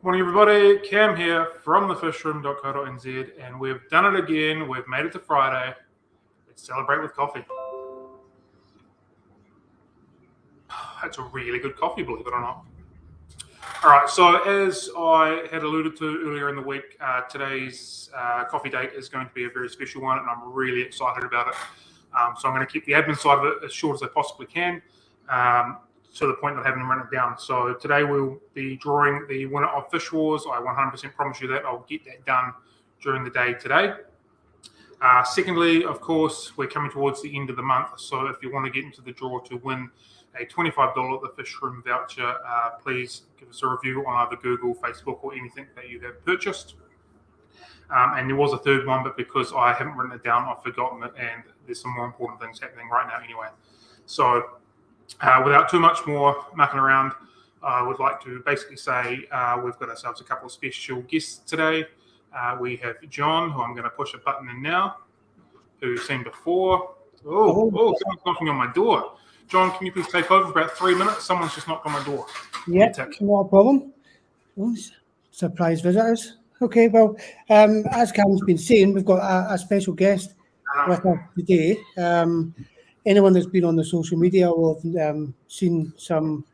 Morning, everybody. Cam here from thefishroom.co.nz, and we've done it again. We've made it to Friday. Let's celebrate with coffee. That's a really good coffee, believe it or not. All right, so as I had alluded to earlier in the week, today's coffee date is going to be a very special one, and I'm really excited about it. So I'm going to keep the admin side of it as short as I possibly can. To the point of having written it down. So today we'll be drawing the winner of Fish Wars. I 100% promise you that. I'll get that done during the day today. Secondly, of course, we're coming towards the end of the month. So if you want to get into the draw to win a $25 The Fish Room voucher, please give us a review on either Google, Facebook, or anything that you have purchased. And there was a third one, but because I haven't written it down, I've forgotten it, and there's some more important things happening right now anyway. So without too much more mucking around, I would like to basically say we've got ourselves a couple of special guests today. We have John, who I'm going to push a button in now, who you've seen before. Someone's knocking on my door. John, can you please take over for about 3 minutes? Someone's just knocked on my door. Yeah, not a problem. Surprise visitors. Okay, well, as Cam's been saying, we've got a special guest with us today. Anyone that's been on the social media will have seen some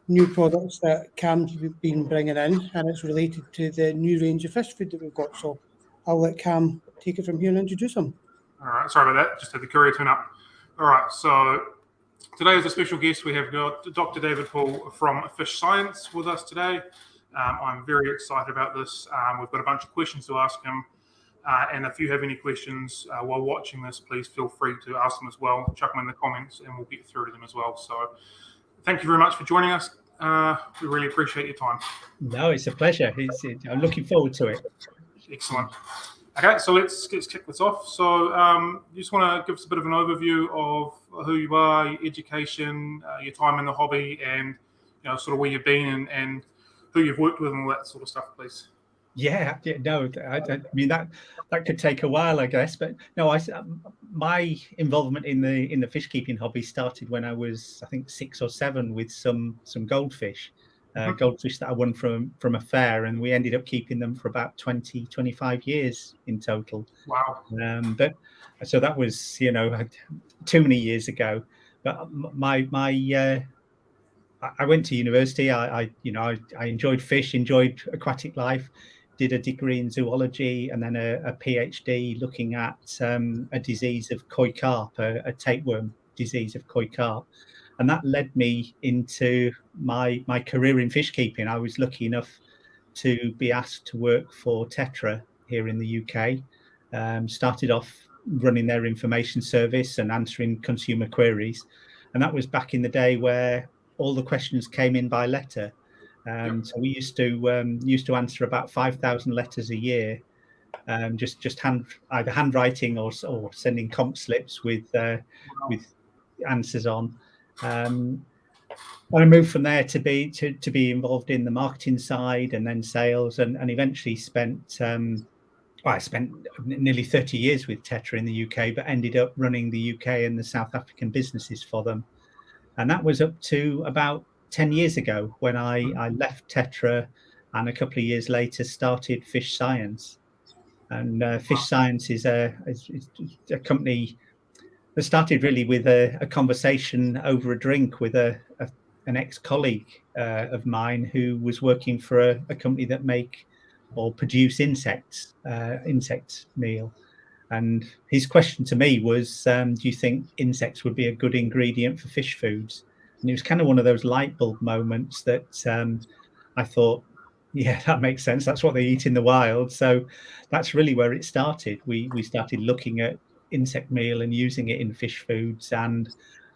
new products that Cam's been bringing in, and it's related to the new range of fish food that we've got. So I'll let Cam take it from here and introduce them. All right, sorry about that. Just had the courier turn up. All right, so today as a special guest, we have got Dr. David Hall from Fish Science with us today. I'm very excited about this. We've got a bunch of questions to ask him. And if you have any questions while watching this, please feel free to ask them as well. Chuck them in the comments and we'll get through to them as well. So thank you very much for joining us. We really appreciate your time. No, it's a pleasure. I'm looking forward to it. Excellent. Okay, so let's kick this off. So you just want to give us a bit of an overview of who you are, your education, your time in the hobby, and sort of where you've been and who you've worked with and all that sort of stuff, please. Yeah, no, I mean that could take a while, I guess. But no, my involvement in the fish keeping hobby started when I was, I think, 6 or 7 with some goldfish, goldfish that I won from a fair, and we ended up keeping them for about 25 years in total. Wow. But so that was too many years ago. But I went to university. I enjoyed fish, enjoyed aquatic life. Did a degree in zoology and then a PhD looking at a disease of koi carp, a tapeworm disease of koi carp. And that led me into my career in fish keeping. I was lucky enough to be asked to work for Tetra here in the UK. Started off running their information service and answering consumer queries. And that was back in the day where all the questions came in by letter. So we used to answer about 5,000 letters a year, just either handwriting or sending comp slips with answers on. And I moved from there to be involved in the marketing side and then sales, and eventually I spent nearly 30 years with Tetra in the UK, but ended up running the UK and the South African businesses for them. And that was up to about 10 years ago when I left Tetra, and a couple of years later started Fish Science. And Fish Science is a company that started really with a conversation over a drink with an ex-colleague of mine who was working for a company that make or produce insect meal. And his question to me was, do you think insects would be a good ingredient for fish foods? And it was kind of one of those light bulb moments that I thought, yeah, that makes sense. That's what they eat in the wild. So that's really where it started. We started looking at insect meal and using it in fish foods, and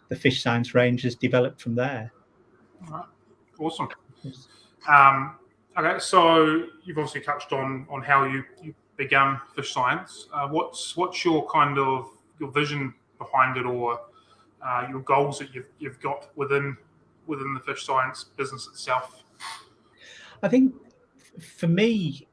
the Fish Science range has developed from there. All right. Awesome. Okay, so you've obviously touched on how you began Fish Science. What's your kind of your vision behind it, or your goals that you've got within the Fish Science business itself? I think for me,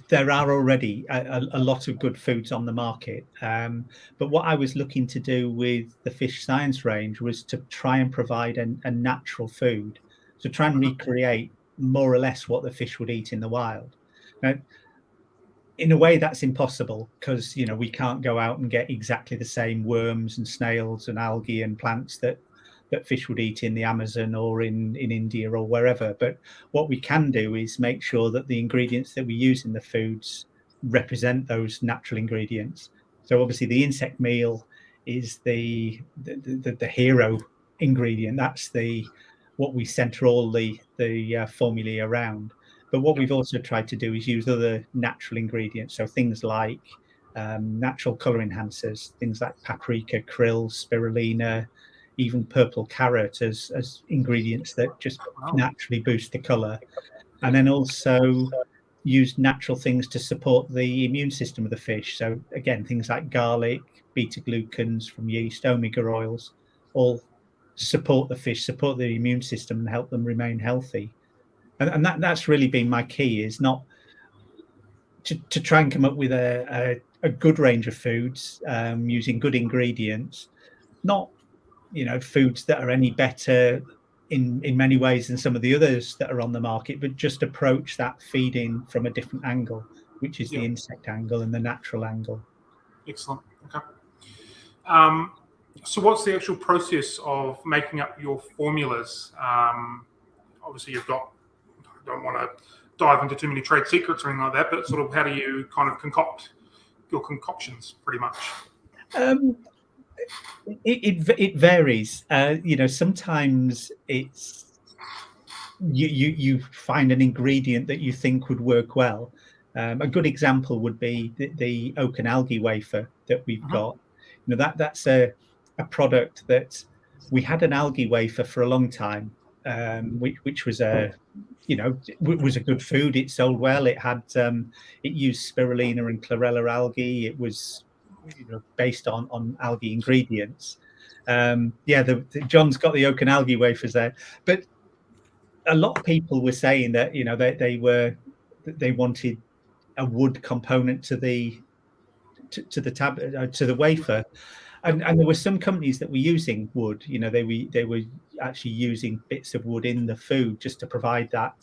there are already a lot of good foods on the market. But what I was looking to do with the Fish Science range was to try and provide a natural food, to try and recreate more or less what the fish would eat in the wild. Now, in a way, that's impossible because we can't go out and get exactly the same worms and snails and algae and plants that fish would eat in the Amazon or in India or wherever. But what we can do is make sure that the ingredients that we use in the foods represent those natural ingredients. So obviously the insect meal is the hero ingredient. That's what we center all the formulae around. But what we've also tried to do is use other natural ingredients. So things like natural color enhancers, things like paprika, krill, spirulina, even purple carrot as ingredients that just naturally boost the color. And then also use natural things to support the immune system of the fish. So again, things like garlic, beta glucans from yeast, omega oils, all support the fish, support the immune system and help them remain healthy. And that's really been my key, is not to try and come up with a good range of foods using good ingredients, not foods that are any better in many ways than some of the others that are on the market, but just approach that feeding from a different angle, which is the insect angle and the natural angle. Excellent. Okay. So what's the actual process of making up your formulas? Obviously you've got, I don't want to dive into too many trade secrets or anything like that, but sort of how do you kind of concoct your concoctions pretty much? It varies. Sometimes it's you find an ingredient that you think would work well. A good example would be the oak and algae wafer that we've got. That's a product that we had an algae wafer for a long time, which was was a good food. It sold well. It had it used spirulina and chlorella algae. It was based on algae ingredients. John's got the oak and algae wafers there, but a lot of people were saying that they wanted a wood component to the wafer, and there were some companies that were using wood. They were actually using bits of wood in the food just to provide that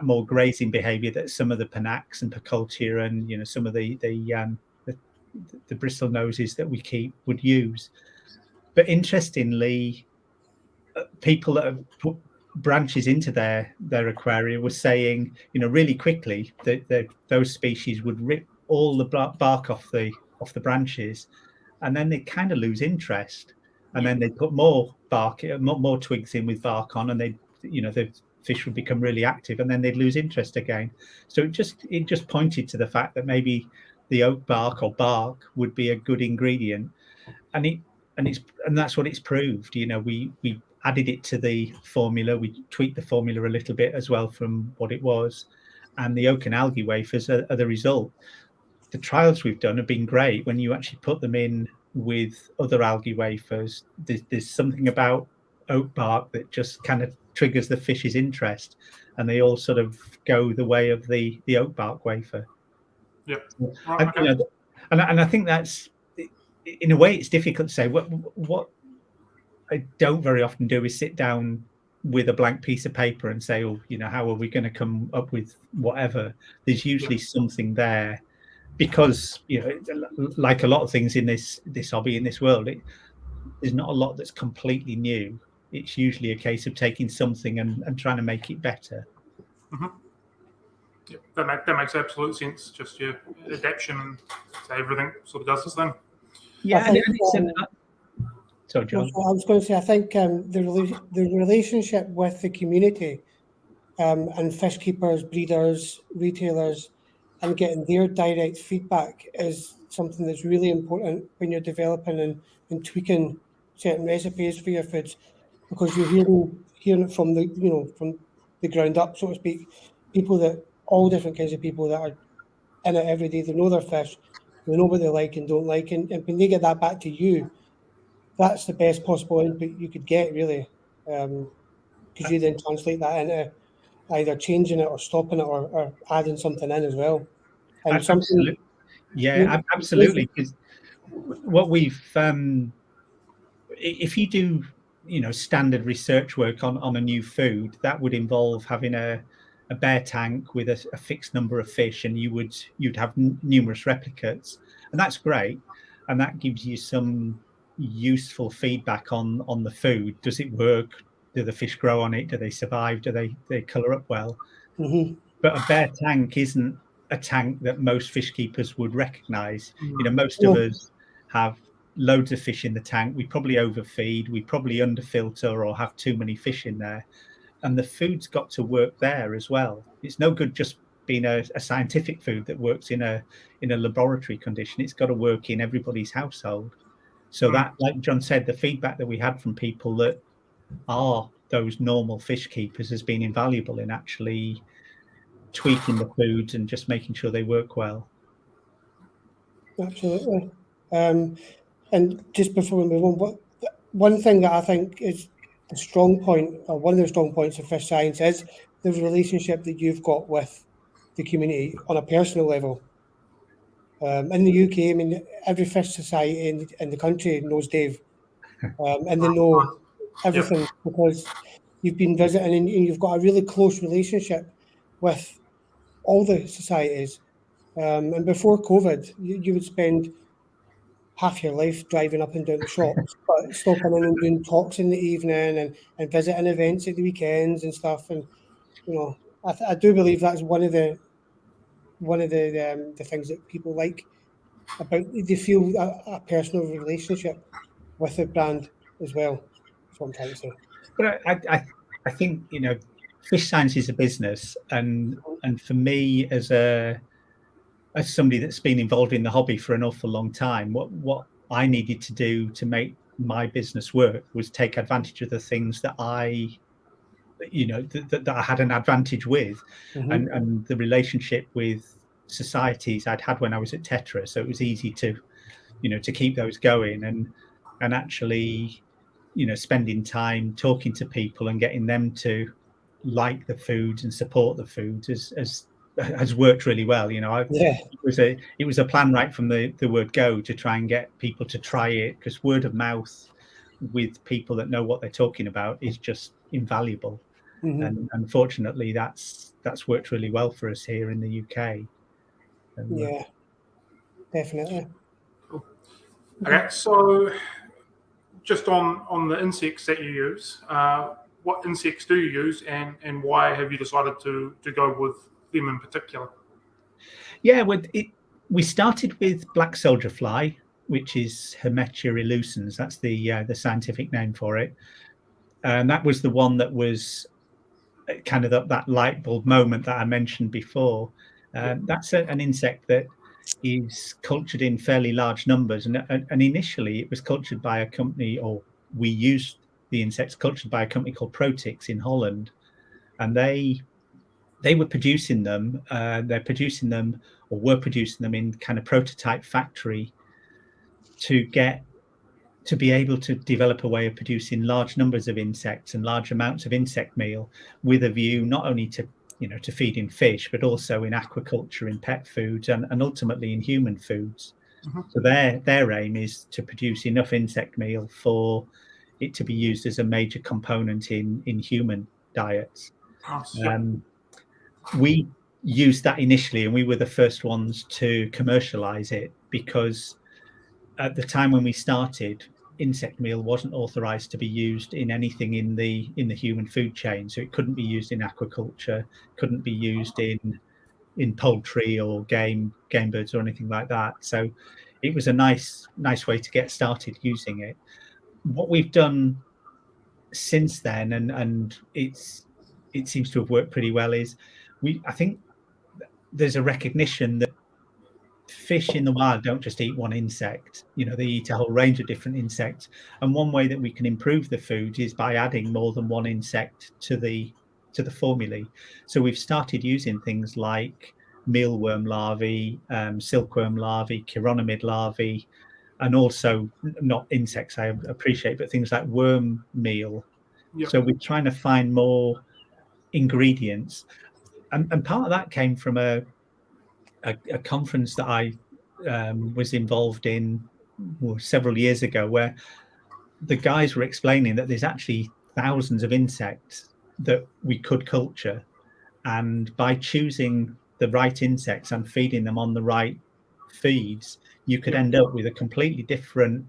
more grazing behavior that some of the Panax and Picoltia and some of the bristle noses that we keep would use. But interestingly, people that have put branches into their aquarium were saying, really quickly that those species would rip all the bark off the branches, and then they kind of lose interest, and then they put more bark, more twigs in with bark on, and the fish would become really active, and then they'd lose interest again. So it just pointed to the fact that maybe the oak bark or bark would be a good ingredient, and that's what it's proved. We added it to the formula, we tweaked the formula a little bit as well from what it was, and the oak and algae wafers are the result. The trials we've done have been great. When you actually put them in with other algae wafers, there's something about oak bark that just kind of triggers the fish's interest, and they all sort of go the way of the oak bark wafer. Yeah, and I think that's, in a way, it's difficult to say. What I don't very often do is sit down with a blank piece of paper and say, how are we going to come up with whatever? There's usually something there, because like a lot of things in this hobby, in this world, there's not a lot that's completely new. It's usually a case of taking something and trying to make it better. Mm-hmm. Yeah, that makes absolute sense. Just your adaptation to everything sort of does this thing. Yeah, sorry, John. I was going to say, I think the relationship with the community and fish keepers, breeders, retailers, and getting their direct feedback is something that's really important when you're developing and tweaking certain recipes for your foods, because you're hearing it from from the ground up, so to speak. All different kinds of people that are in it every day. They know their fish, they know what they like and don't like, and when they get that back to you, that's the best possible input you could get, really, because you then translate that into either changing it or stopping it or adding something in as well. And absolutely. Absolutely. Because what we've, if you do standard research work on a new food, that would involve having a bare tank with a fixed number of fish, and you'd have numerous replicates, and that's great, and that gives you some useful feedback on the food. Does it work? Do the fish grow on it? Do they survive? Do they colour up well? Mm-hmm. But a bare tank isn't a tank that most fish keepers would recognise. Most No. of us have loads of fish in the tank. We probably overfeed, we probably underfilter or have too many fish in there. And the food's got to work there as well. It's no good just being a scientific food that works in a laboratory condition. It's got to work in everybody's household. So that, like John said, the feedback that we had from people that are those normal fish keepers has been invaluable in actually tweaking the foods and just making sure they work well. Absolutely. And just before we move on, one thing that I think is the strong point, or one of the strong points of fish science, is the relationship that you've got with the community on a personal level. In the UK, I mean, every fish society in the country knows Dave, and they know everything because you've been visiting and you've got a really close relationship with all the societies. And before COVID, you would spend half your life driving up and down the shops, but still coming in and doing talks in the evening and visiting events at the weekends and stuff. And I do believe that's one of the things that people like about. They feel a personal relationship with the brand as well. That's what I'm trying to say. But I think fish science is a business, and for me as somebody that's been involved in the hobby for an awful long time, what I needed to do to make my business work was take advantage of the things that I had an advantage with, and the relationship with societies I'd had when I was at Tetra, so it was easy to keep those going, and actually spending time talking to people and getting them to like the foods and support the foods has worked really well. It was a plan right from the word go to try and get people to try it, because word of mouth with people that know what they're talking about is just invaluable. And unfortunately that's worked really well for us here in the UK. Yeah, definitely. Okay, so just on the insects that you use, what insects do you use, and why have you decided to go with them in particular? Yeah, we started with black soldier fly, which is Hermetia illucens. That's the scientific name for it, and that was the one that was kind of that light bulb moment that I mentioned before. That's an insect that is cultured in fairly large numbers, and initially it was cultured by a company, or we used the insects cultured by a company called Protix in Holland, and they were producing them. They're producing them, or were producing them in kind of prototype factory to be able to develop a way of producing large numbers of insects and large amounts of insect meal, with a view not only to feeding fish, but also in aquaculture, in pet foods, and ultimately in human foods. So their aim is to produce enough insect meal for it to be used as a major component in human diets. We used that initially, and we were the first ones to commercialize it, because at the time when we started, insect meal wasn't authorized to be used in anything in the human food chain. So it couldn't be used in aquaculture, couldn't be used in poultry or game birds or anything like that. So it was a nice way to get started using it. What we've done since then, and it seems to have worked pretty well, is I think there's a recognition that fish in the wild don't just eat one insect. They eat a whole range of different insects, and one way that we can improve the food is by adding more than one insect to the formulae. So we've started using things like mealworm larvae, silkworm larvae, chironomid larvae, and also not insects, I appreciate, but things like worm meal. So we're trying to find more ingredients, and part of that came from a conference that I was involved in several years ago, where the guys were explaining that there's actually thousands of insects that we could culture, and by choosing the right insects and feeding them on the right feeds, you could end up with a completely different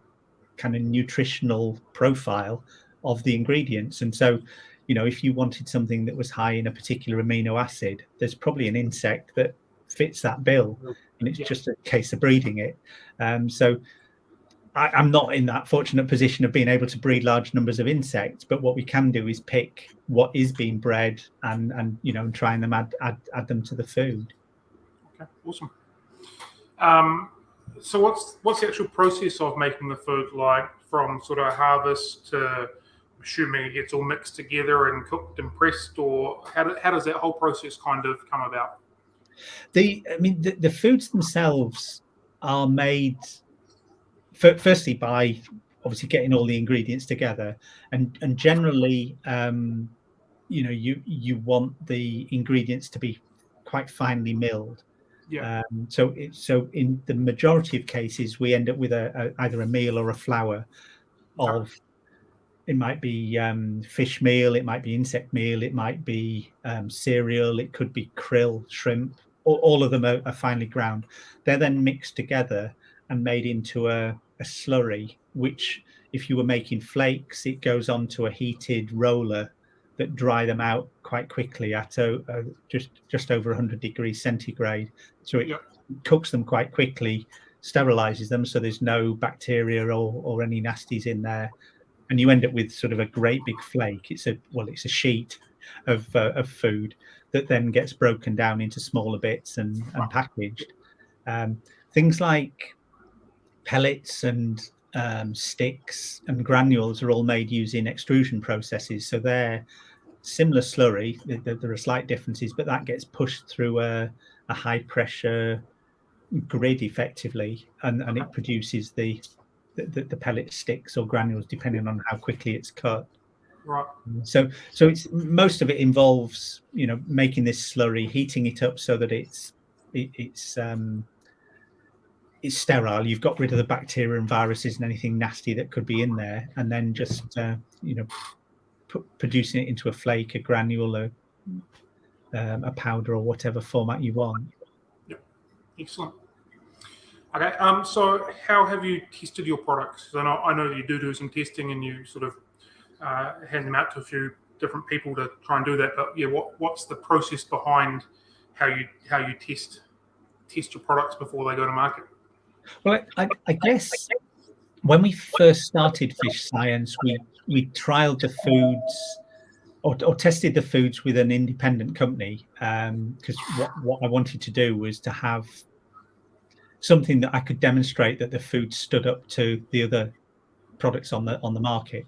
kind of nutritional profile of the ingredients. And so, if you wanted something that was high in a particular amino acid, there's probably an insect that fits that bill, and it's just a case of breeding it. So I'm not in that fortunate position of being able to breed large numbers of insects, but what we can do is pick what is being bred and try and add them to the food. Okay, awesome. So what's the actual process of making the food like, from sort of harvest to, assuming it gets all mixed together and cooked and pressed, or how does that whole process kind of come about? The foods themselves are made firstly by obviously getting all the ingredients together, and generally you want the ingredients to be quite finely milled. So in the majority of cases we end up with either a meal or a flour of, it might be fish meal, it might be insect meal, it might be cereal, it could be krill, shrimp. All of them are finely ground. They're then mixed together and made into a slurry, which, if you were making flakes, it goes onto a heated roller that dry them out quite quickly at just over 100 degrees centigrade. So it cooks them quite quickly, sterilizes them, so there's no bacteria or any nasties in there, and you end up with sort of a great big flake. It's a sheet of food that then gets broken down into smaller bits and packaged. Things like pellets and sticks and granules are all made using extrusion processes. So they're similar slurry. There are slight differences, but that gets pushed through a high pressure grid effectively, and it produces the pellet sticks or granules depending on how quickly it's cut. Right. So it's, most of it involves making this slurry, heating it up so that it's sterile. You've got rid of the bacteria and viruses and anything nasty that could be in there, and then just producing it into a flake, a granule, a powder, or whatever format you want. Yep. Excellent. Okay. So how have you tested your products? I know that you do some testing, and you sort of hand them out to a few different people to try and do that. But what's the process behind how you test your products before they go to market? Well, I guess when we first started Fish Science, we trialed the foods or tested the foods with an independent company, because what I wanted to do was to have something that I could demonstrate that the food stood up to the other products on the market.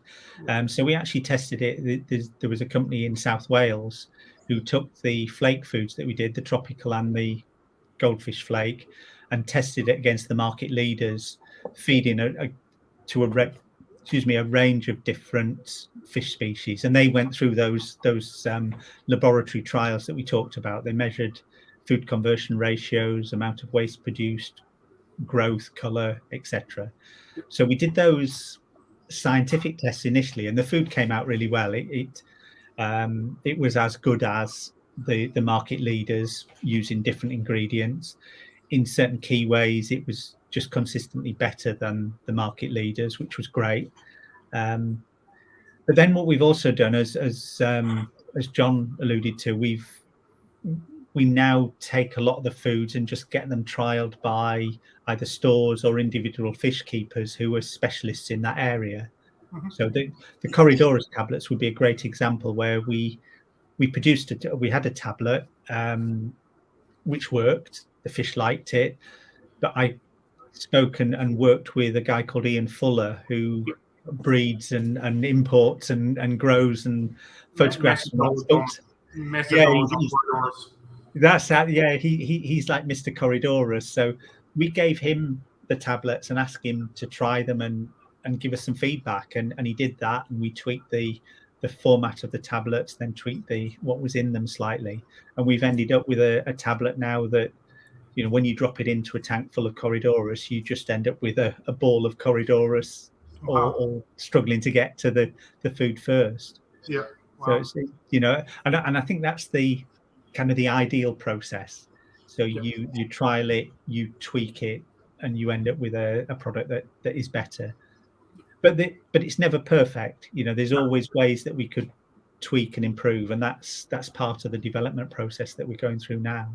So we actually tested it. There was a company in South Wales who took the flake foods that we did, the tropical and the goldfish flake, and tested it against the market leaders, feeding a range of different fish species. And they went through those laboratory trials that we talked about. They measured food conversion ratios, amount of waste produced, growth, color, etc. So we did those scientific tests initially, and the food came out really well. It was as good as the market leaders using different ingredients. In certain key ways, it was just consistently better than the market leaders, which was great. But then what we've also done, as John alluded to, we now take a lot of the foods and just get them trialed by either stores or individual fish keepers who are specialists in that area. Mm-hmm. So the Corydoras tablets would be a great example, where we had a tablet which worked. The fish liked it, but I spoke and worked with a guy called Ian Fuller, who breeds and imports and grows and photographs. That's that. Yeah, he's like Mr. Corydoras. So we gave him the tablets and asked him to try them and give us some feedback, and he did that, and we tweaked the format of the tablets, then tweaked what was in them slightly, and we've ended up with a tablet now that, when you drop it into a tank full of Corydoras, you just end up with a ball of Corydoras Wow. or struggling to get to the food first. Yeah. So Wow. it's, and I think that's the kind of the ideal process. So Yeah. you trial it, you tweak it, and you end up with a product that is better. But it's never perfect. There's No. always ways that we could tweak and improve, and that's part of the development process that we're going through now.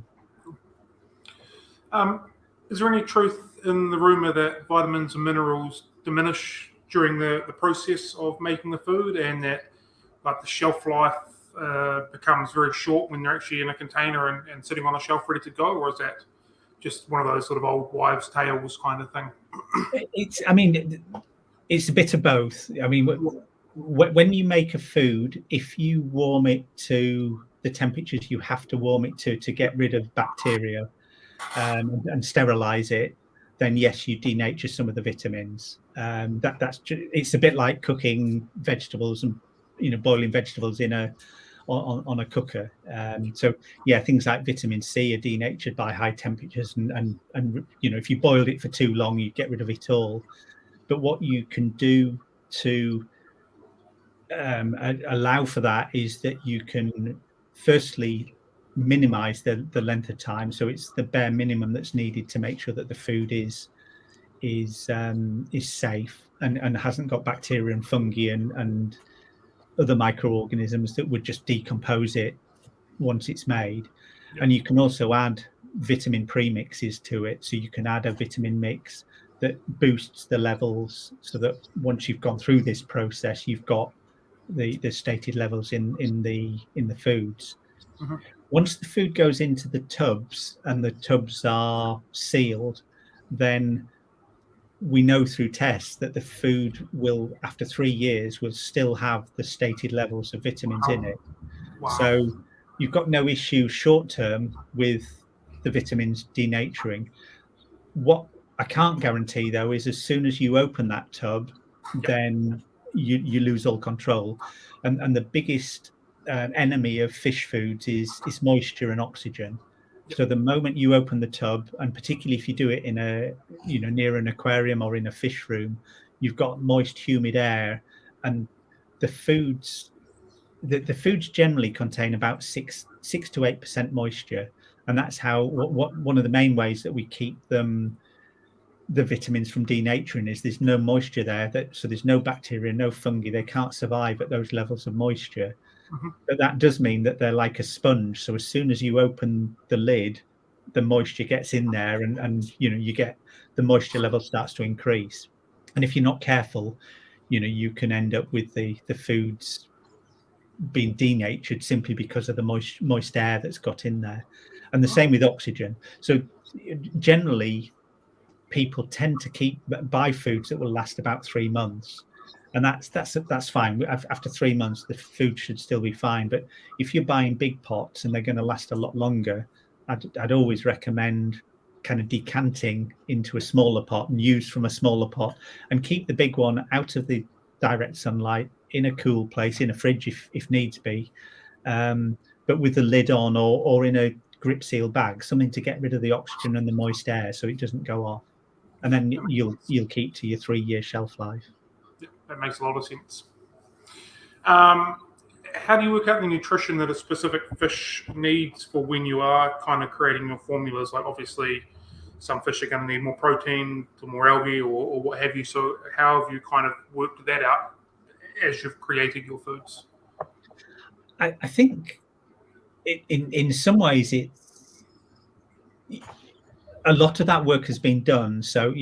Is there any truth in the rumor that vitamins and minerals diminish during the process of making the food, and that like the shelf life becomes very short when they're actually in a container and sitting on a shelf ready to go, or is that just one of those sort of old wives' tales kind of thing? It's a bit of both. When you make a food, if you warm it to the temperatures you have to warm it to get rid of bacteria and sterilize it, then yes, you denature some of the vitamins. It's a bit like cooking vegetables and boiling vegetables on a cooker. So yeah, things like vitamin C are denatured by high temperatures, and if you boiled it for too long, you get rid of it all. But what you can do to allow for that is that you can firstly minimize the length of time, so it's the bare minimum that's needed to make sure that the food is safe and hasn't got bacteria and fungi and other microorganisms that would just decompose it once it's made. And you can also add vitamin premixes to it, so you can add a vitamin mix that boosts the levels, so that once you've gone through this process, you've got the stated levels in the foods. Mm-hmm. Once the food goes into the tubs and the tubs are sealed, then we know through tests that the food will, after 3 years, will still have the stated levels of vitamins in it. Wow. So you've got no issue short term with the vitamins denaturing. What I can't guarantee, though, is as soon as you open that tub, then you lose all control. And the biggest enemy of fish foods is moisture and oxygen. So the moment you open the tub, and particularly if you do it in a near an aquarium or in a fish room, you've got moist, humid air, and the foods generally contain about 6 to 8% moisture, and that's how one of the main ways that we keep them, the vitamins, from denaturing is there's no moisture there, so there's no bacteria, no fungi. They can't survive at those levels of moisture. Mm-hmm. But that does mean that they're like a sponge. So as soon as you open the lid, the moisture gets in there, and you get the moisture level starts to increase. And if you're not careful, you can end up with the foods being denatured simply because of the moist air that's got in there. And the same with oxygen. So generally, people tend to buy foods that will last about 3 months, and that's fine. After 3 months, the food should still be fine. But if you're buying big pots and they're going to last a lot longer, I'd always recommend kind of decanting into a smaller pot and use from a smaller pot, and keep the big one out of the direct sunlight, in a cool place, in a fridge if needs be, but with the lid on, or in a grip seal bag, something to get rid of the oxygen and the moist air so it doesn't go off. And then you'll keep to your 3-year shelf life. Yeah, that makes a lot of sense. How do you work out the nutrition that a specific fish needs for when you are kind of creating your formulas? Like, obviously, some fish are going to need more protein, to more algae, or what have you. So how have you kind of worked that out as you've created your foods? I think in some ways it's a lot of that work has been done. So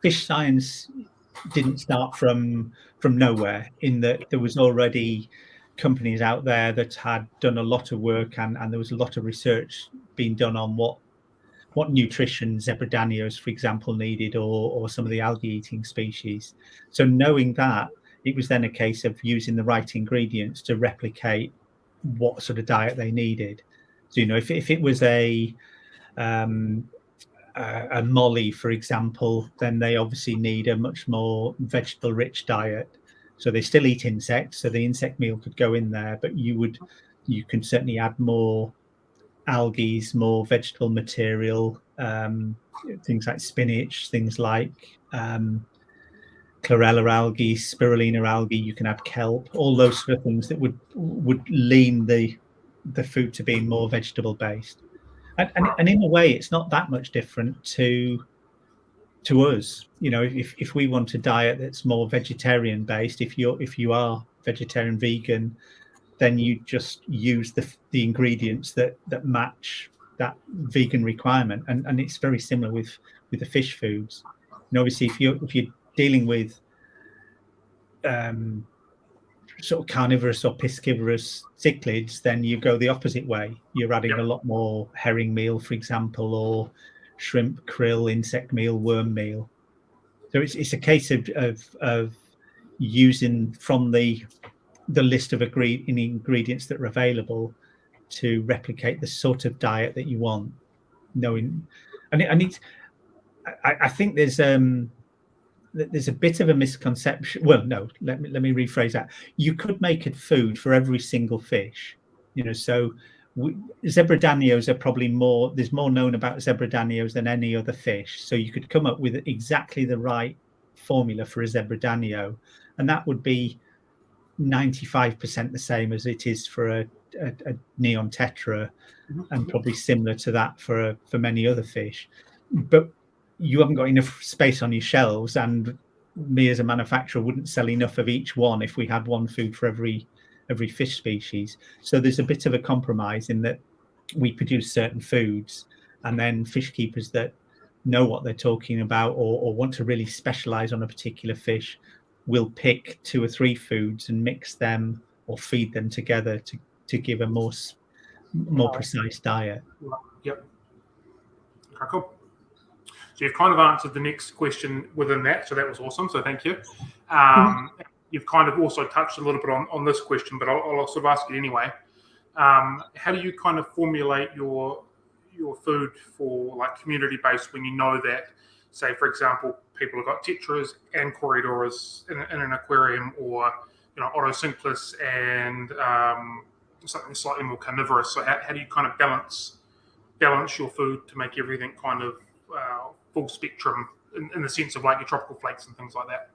fish science didn't start from nowhere, in that there was already companies out there that had done a lot of work, and there was a lot of research being done on what nutrition zebradanios, for example, needed, or some of the algae eating species. So knowing that, it was then a case of using the right ingredients to replicate what sort of diet they needed. So if it was a molly, for example, then they obviously need a much more vegetable rich diet. So they still eat insects, so the insect meal could go in there, but you can certainly add more algae, more vegetable material, things like spinach, things like chlorella algae, spirulina algae. You can add kelp, all those sort of things that would lean the food to being more vegetable based. And in a way, it's not that much different to us. You know, if we want a diet that's more vegetarian based, if you are vegetarian, vegan, then you just use the ingredients that match that vegan requirement, and it's very similar with the fish foods. And obviously, if you're dealing with sort of carnivorous or piscivorous cichlids, then you go the opposite way. You're adding a lot more herring meal, for example, or shrimp, krill, insect meal, worm meal. So it's a case of using from the list of ingredients that are available to replicate the sort of diet that you want. Knowing, I think there's a bit of a misconception. Well, no, let me rephrase that. You could make a food for every single fish, you know. So zebradanios are probably more. There's more known about zebradanios than any other fish. So you could come up with exactly the right formula for a zebradanio, and that would be 95% the same as it is for a neon tetra, and probably similar to that for many other fish. But you haven't got enough space on your shelves, and me as a manufacturer wouldn't sell enough of each one if we had one food for every fish species. So there's a bit of a compromise in that we produce certain foods, and then fish keepers that know what they're talking about or want to really specialize on a particular fish will pick 2 or 3 foods and mix them or feed them together to give a more precise diet. Yep. Okay, cool. So you've kind of answered the next question within that, so that was awesome. So thank you. You've kind of also touched a little bit on this question, but I'll sort of ask it anyway. How do you kind of formulate your food for like community based when you know that, say for example, people have got tetras and corridors in an aquarium, or otocinclus and something slightly more carnivorous? So how do you kind of balance your food to make everything kind of full spectrum in the sense of like your tropical flakes and things like that?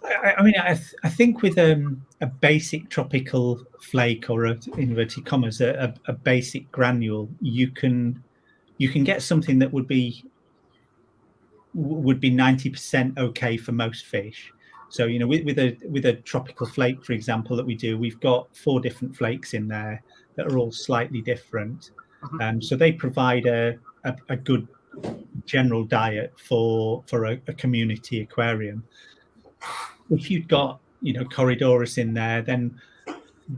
I mean, I think with a basic tropical flake, or inverted commas, a basic granule, you can get something that would be 90% okay for most fish. So with a tropical flake, for example, that we do, we've got 4 different flakes in there that are all slightly different. So they provide a good general diet for a community aquarium. If you've got Corydorus in there, then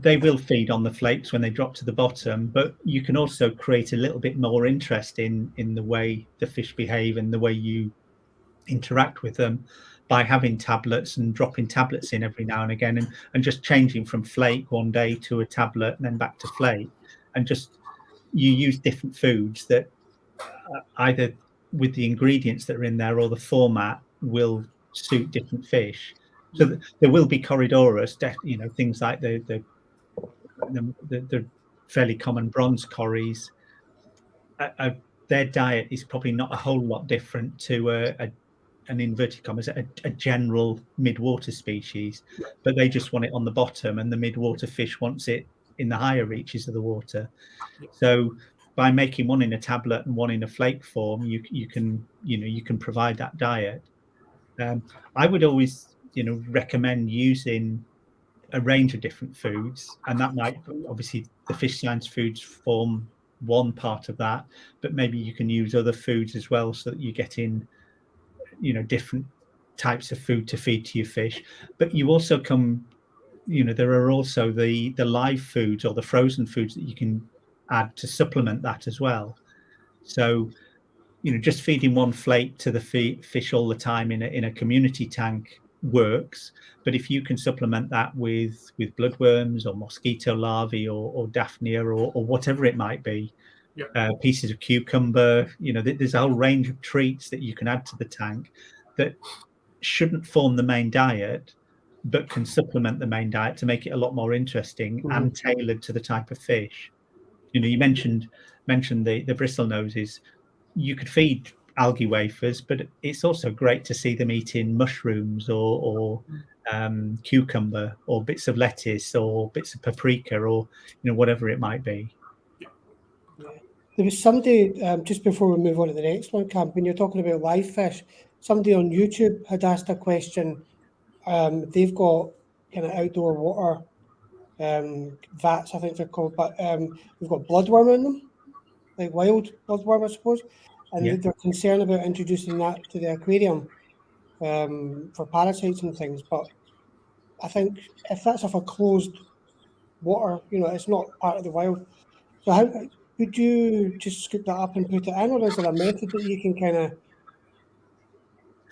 they will feed on the flakes when they drop to the bottom, but you can also create a little bit more interest in the way the fish behave and the way you interact with them by having tablets and dropping tablets in every now and again, and just changing from flake one day to a tablet and then back to flake, and just you use different foods that either with the ingredients that are in there or the format will suit different fish. So there will be Corydorus, things like the fairly common bronze corys. Their diet is probably not a whole lot different to an inverted commas, a general midwater species, but they just want it on the bottom, and the midwater fish wants it in the higher reaches of the water. So by making one in a tablet and one in a flake form, you can provide that diet. I would always recommend using a range of different foods, and that might, obviously the fish science foods form one part of that, but maybe you can use other foods as well, so that you get in different types of food to feed to your fish. But you also there are also the live foods or the frozen foods that you can add to supplement that as well. So just feeding one flake to the fish all the time in a community tank works, but if you can supplement that with bloodworms or mosquito larvae or daphnia or whatever it might be, pieces of cucumber, there's a whole range of treats that you can add to the tank that shouldn't form the main diet, but can supplement the main diet to make it a lot more interesting and tailored to the type of fish. You mentioned the bristle noses. You could feed algae wafers, but it's also great to see them eating mushrooms or cucumber or bits of lettuce or bits of paprika or whatever it might be. There was somebody, just before we move on to the next one, Camp, when you're talking about live fish, somebody on YouTube had asked a question. They've got kind of outdoor water vats, I think they're called, but we've got bloodworm in them, like wild bloodworm, I suppose, and they're concerned about introducing that to the aquarium for parasites and things. But I think if that's of a closed water, it's not part of the wild. So how would you just scoop that up and put it in, or is there a method that you can kind of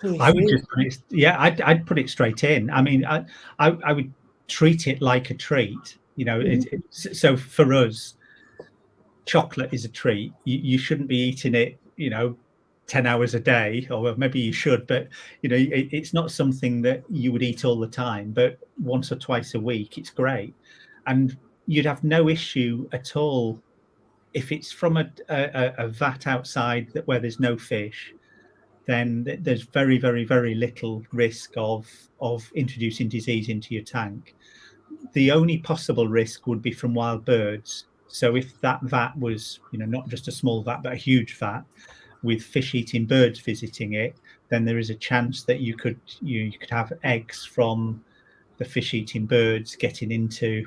really I would say? just put it, I'd put it straight in. I mean, I would treat it like a treat. So for us, chocolate is a treat. You shouldn't be eating it, 10 hours a day, or maybe you should, but it's not something that you would eat all the time. But once or twice a week, it's great, and you'd have no issue at all if it's from a vat outside where there's no fish. Then there's very, very, very little risk of introducing disease into your tank. The only possible risk would be from wild birds. So if that vat was, not just a small vat, but a huge vat with fish-eating birds visiting it, then there is a chance that you could have eggs from the fish-eating birds getting into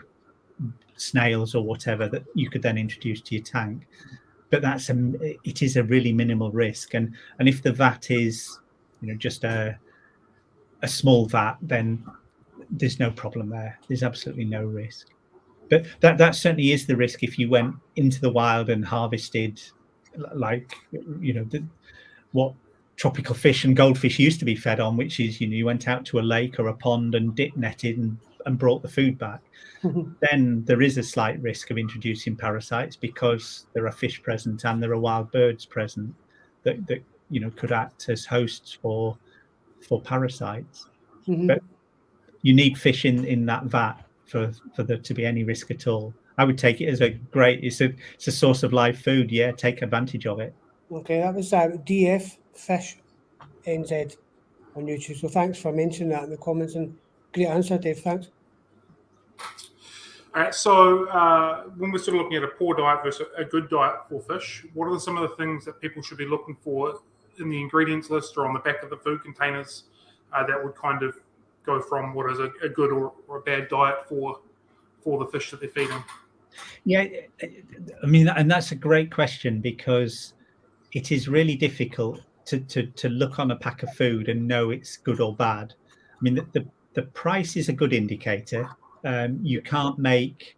snails or whatever that you could then introduce to your tank. But it is a really minimal risk, and if the vat is just a small vat, then there's no problem there. There's absolutely no risk. But that certainly is the risk if you went into the wild and harvested, like what tropical fish and goldfish used to be fed on, which is you went out to a lake or a pond and dip netted and brought the food back. Then there is a slight risk of introducing parasites because there are fish present and there are wild birds present that could act as hosts for parasites. But you need fish in that vat for there to be any risk at all. I would take it as it's a source of live food. Yeah, take advantage of it. Okay, that was DF Fish NZ on YouTube. So thanks for mentioning that in the comments, and great answer, Dave. Thanks. All right, so when we're sort of looking at a poor diet versus a good diet for fish, what are some of the things that people should be looking for in the ingredients list or on the back of the food containers that would kind of go from what is a good or a bad diet for the fish that they're feeding? Yeah, I mean, and that's a great question because it is really difficult to look on a pack of food and know it's good or bad. I mean, the price is a good indicator. You can't make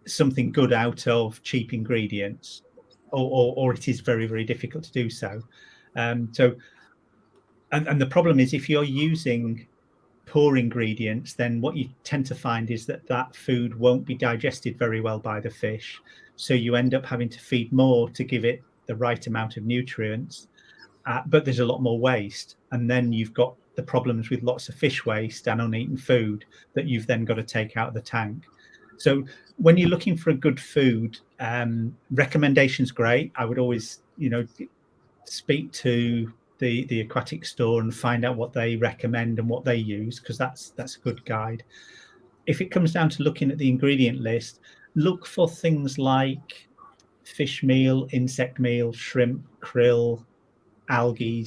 something good out of cheap ingredients, or it is very, very difficult to do so. And the problem is if you're using poor ingredients, then what you tend to find is that food won't be digested very well by the fish. So you end up having to feed more to give it the right amount of nutrients, but there's a lot more waste. And then you've got the problems with lots of fish waste and uneaten food that you've then got to take out of the tank. So when you're looking for a good food, recommendations great. I would always, speak to the aquatic store and find out what they recommend and what they use, because that's a good guide. If it comes down to looking at the ingredient list, look for things like fish meal, insect meal, shrimp, krill, algae.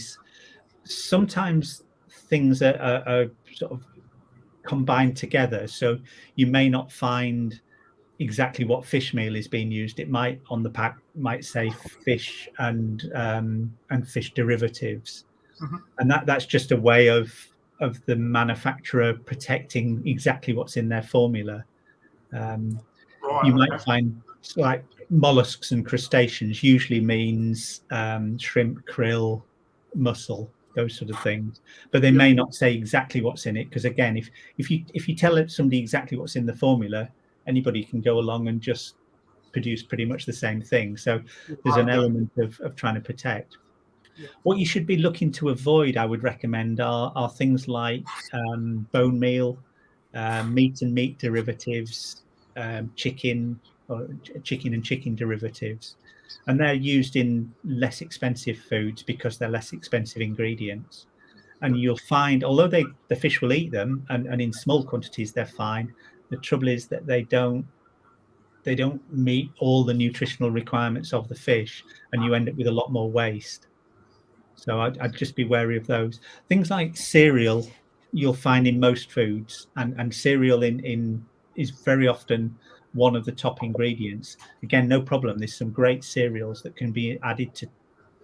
Sometimes things are sort of combined together, so you may not find exactly what fish meal is being used. It might on the pack might say fish and fish derivatives, and that's just a way of the manufacturer protecting exactly what's in their formula. You might find like mollusks and crustaceans usually means shrimp, krill, mussel, those sort of things, but they may not say exactly what's in it, because again, if you tell somebody exactly what's in the formula, anybody can go along and just produce pretty much the same thing. So there's an element of trying to protect. What you should be looking to avoid, I would recommend, are things like bone meal, meat and meat derivatives, chicken, or chicken and chicken derivatives, and they're used in less expensive foods because they're less expensive ingredients. And you'll find, although the fish will eat them, and in small quantities they're fine, the trouble is that they don't meet all the nutritional requirements of the fish, and you end up with a lot more waste. So I'd just be wary of those things. Like cereal, you'll find in most foods, and cereal in is very often one of the top ingredients. Again, no problem. There's some great cereals that can be added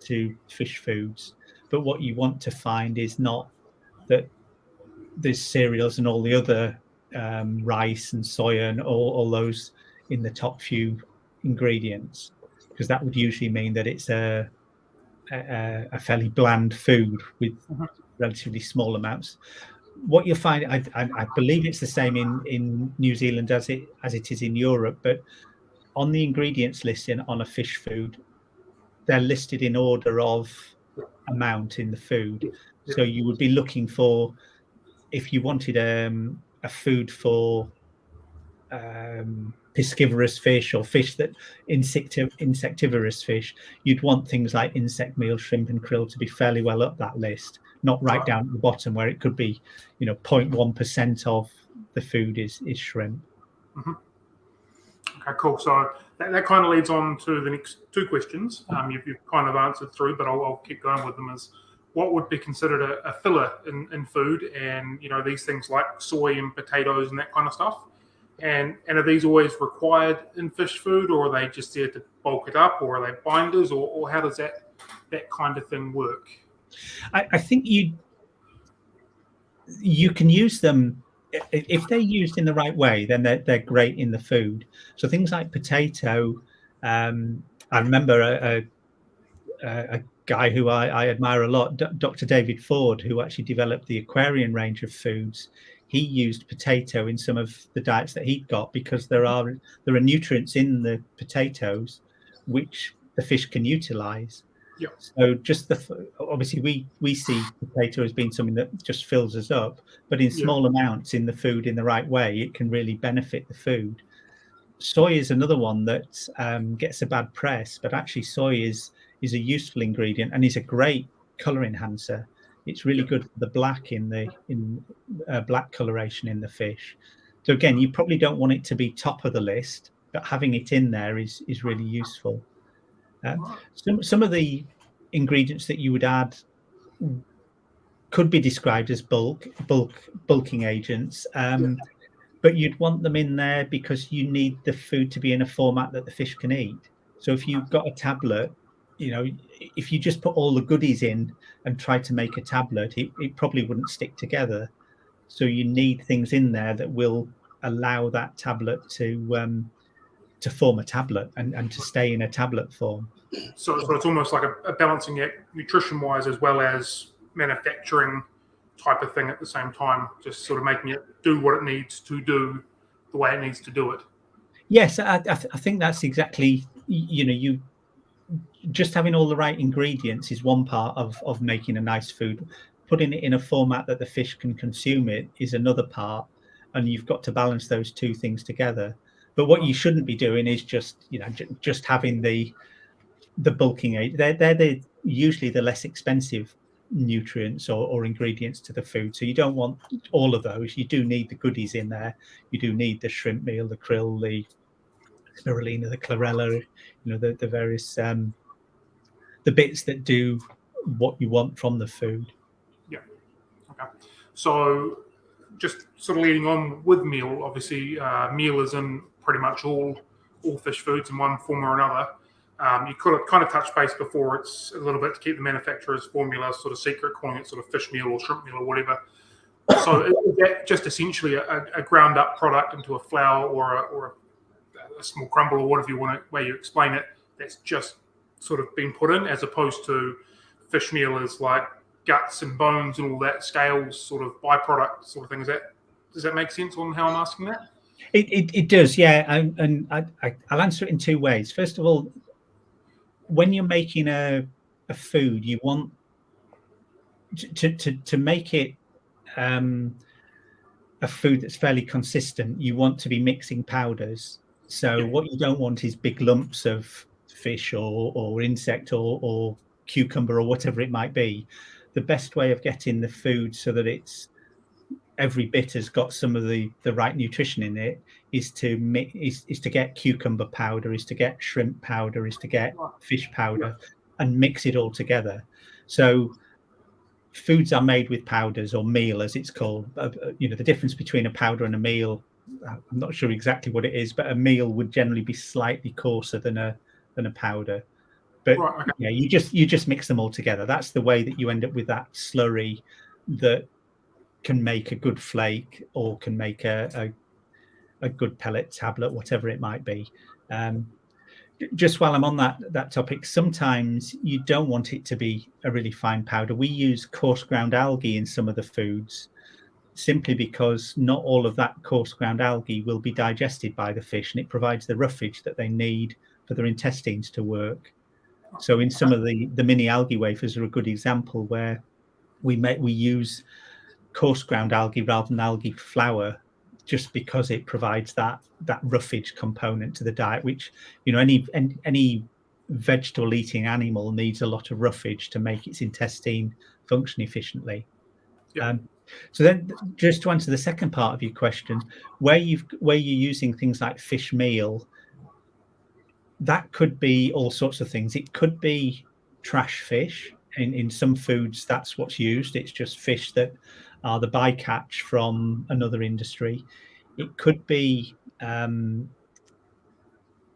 to fish foods, but what you want to find is not that there's cereals and all the other rice and soya and all those in the top few ingredients, because that would usually mean that it's a fairly bland food with relatively small amounts. What you'll find, I believe it's the same in New Zealand as it is in Europe, but on the ingredients listing on a fish food, they're listed in order of amount in the food. So you would be looking for, if you wanted a food for piscivorous fish or fish that insectivorous fish, you'd want things like insect meal, shrimp and krill to be fairly well up that list, not right down at the bottom where it could be 0.1% of the food is shrimp. Okay, cool. So that kind of leads on to the next two questions. You've kind of answered through, but I'll keep going with them. Is what would be considered a filler in food, and these things like soy and potatoes and that kind of stuff, and are these always required in fish food, or are they just there to bulk it up, or are they binders, or how does that kind of thing work? I think you can use them if they're used in the right way. Then they're great in the food. So things like potato. I remember a guy who I admire a lot, Dr. David Ford, who actually developed the aquarium range of foods. He used potato in some of the diets that he'd got because there are nutrients in the potatoes which the fish can utilize. Yeah. So just obviously we see potato as being something that just fills us up, but in small amounts in the food in the right way, it can really benefit the food. Soy is another one that gets a bad press, but actually soy is a useful ingredient and is a great color enhancer. It's really good for the black in black coloration in the fish. So again, you probably don't want it to be top of the list, but having it in there is really useful. Some of the ingredients that you would add could be described as bulking agents, but you'd want them in there because you need the food to be in a format that the fish can eat. So if you've got a tablet, if you just put all the goodies in and try to make a tablet, it probably wouldn't stick together. So you need things in there that will allow that tablet to form a tablet and to stay in a tablet form. So it's almost like a balancing act, nutrition-wise as well as manufacturing type of thing at the same time, just sort of making it do what it needs to do the way it needs to do it. Yes, I think that's exactly, you just having all the right ingredients is one part of making a nice food. Putting it in a format that the fish can consume it is another part, and you've got to balance those two things together. But what you shouldn't be doing is just having the bulking aid. They're usually the less expensive nutrients or ingredients to the food. So you don't want all of those. You do need the goodies in there. You do need the shrimp meal, the krill, the spirulina, the chlorella, the various the bits that do what you want from the food. Yeah. Okay. So just sort of leading on with meal, obviously meal is in pretty much all fish foods in one form or another. You could have kind of touched base before. It's a little bit to keep the manufacturer's formula sort of secret, calling it sort of fish meal or shrimp meal or whatever. So is that just essentially a ground up product into a flour or a small crumble or whatever you want to, way you explain it, that's just sort of been put in, as opposed to fish meal is like guts and bones and all that, scales, sort of byproduct sort of thing. Does that make sense on how I'm asking that? It does, yeah. And I'll answer it in two ways. First of all, when you're making a food, you want to make it a food that's fairly consistent. You want to be mixing powders. So what you don't want is big lumps of fish or insect or cucumber or whatever it might be. The best way of getting the food so that it's every bit has got some of the right nutrition in it is to get cucumber powder, is to get shrimp powder, is to get fish powder, and mix it all together. So foods are made with powders, or meal as it's called. The difference between a powder and a meal, I'm not sure exactly what it is, but a meal would generally be slightly coarser than a powder. But yeah, you just mix them all together. That's the way that you end up with that slurry that can make a good flake or can make a good pellet tablet, whatever it might be. Just while I'm on that topic, sometimes you don't want it to be a really fine powder. We use coarse ground algae in some of the foods simply because not all of that coarse ground algae will be digested by the fish, and it provides the roughage that they need for their intestines to work. So in some of the mini algae wafers are a good example where we use coarse ground algae rather than algae flour, just because it provides that roughage component to the diet, which any vegetable eating animal needs a lot of roughage to make its intestine function efficiently. So then, just to answer the second part of your question, where you're using things like fish meal, that could be all sorts of things. It could be trash fish. In some foods, that's what's used. It's just fish that are the bycatch from another industry. It could be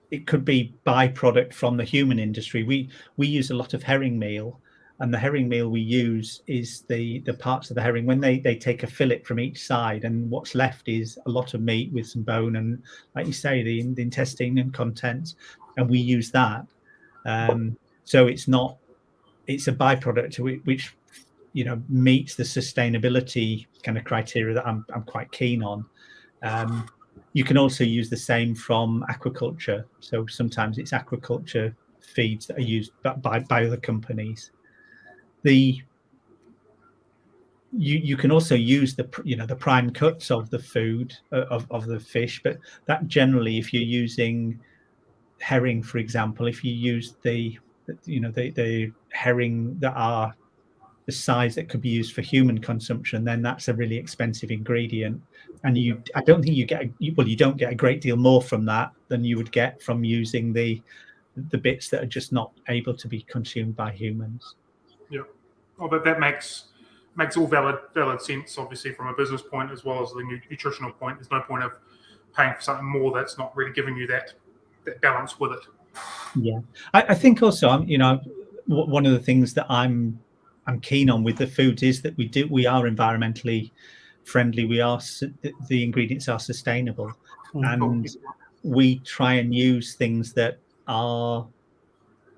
byproduct from the human industry. We use a lot of herring meal, and the herring meal we use is the parts of the herring when they take a fillet from each side, and what's left is a lot of meat with some bone and, like you say, the intestine and contents, and we use that. So it's a byproduct which meets the sustainability kind of criteria that I'm quite keen on. You can also use the same from aquaculture. So sometimes it's aquaculture feeds that are used by other companies. You can also use the prime cuts of the food of the fish, but that generally, if you're using herring, for example, if you use the herring that are the size that could be used for human consumption, then that's a really expensive ingredient, and I don't think you don't get a great deal more from that than you would get from using the bits that are just not able to be consumed by humans. Yeah, but that makes all valid sense, obviously, from a business point as well as the nutritional point. There's no point of paying for something more that's not really giving you that balance with it. Yeah, I think also, one of the things that I'm keen on with the foods is that we are environmentally friendly. The ingredients are sustainable, and we try and use things that are